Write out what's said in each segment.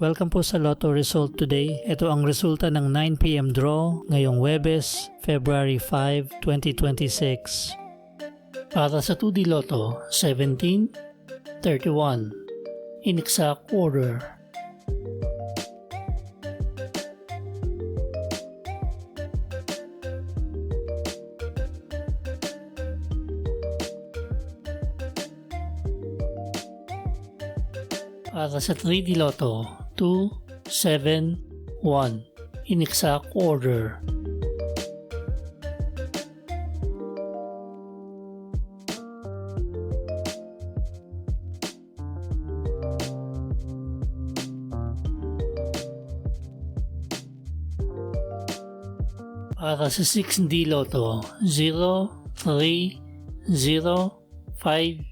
Welcome po sa Lotto Result Today. Ito ang resulta ng 9 PM draw ngayong Huwebes, February 5, 2026. Para sa 2D Lotto, 17, 31. In exact order. Para sa 3D Lotto, 2, 7, 1. In exact order. Para sa 6D Lotto, 0, 3, 0, 5,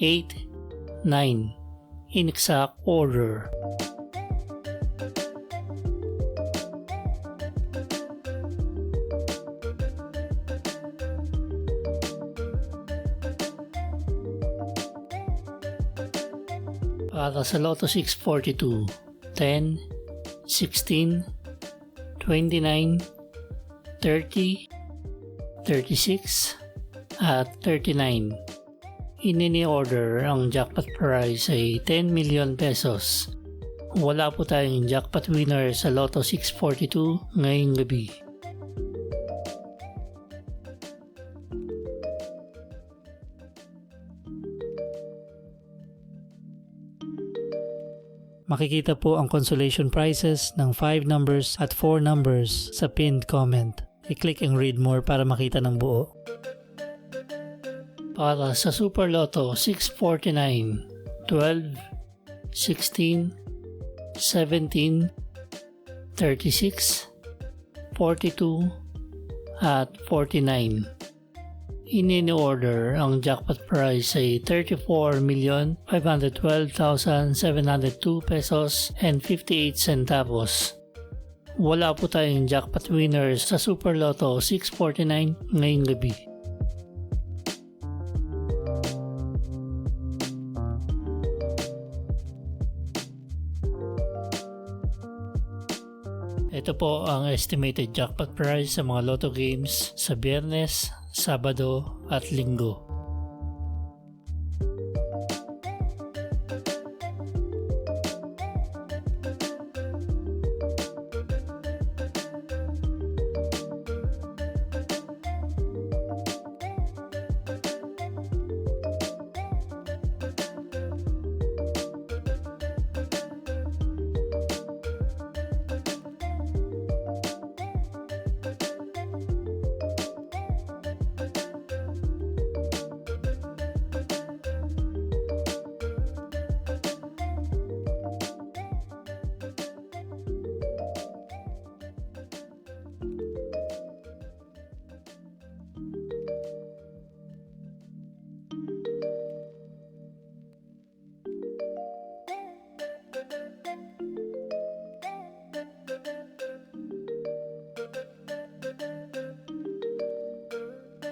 8, 9. In exact order. Para sa Lotto 642, 10, 16, 29, 30, 36, at 39. Ini-order ang jackpot prize ay 10 million pesos. Wala po tayong jackpot winner sa Lotto 642 ngayong gabi. Makikita po ang consolation prizes ng 5 numbers at 4 numbers sa pinned comment. I-click ang read more para makita ng buo. Para sa Super Lotto 649, 12, 16, 17, 36, 42, at 49. In-order ang jackpot prize ay 34,512,702 pesos and 58 centavos. Wala po tayong jackpot winners sa Super Lotto 649 ngayong gabi. Ito po ang estimated jackpot price sa mga Lotto games sa Biyernes, Sabado at Linggo.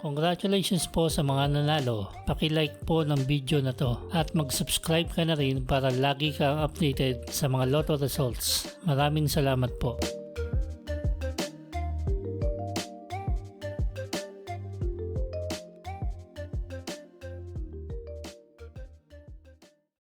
Congratulations po sa mga nanalo. Paki-like po ng video na to at mag-subscribe ka na rin para lagi kang updated sa mga Lotto results. Maraming salamat po.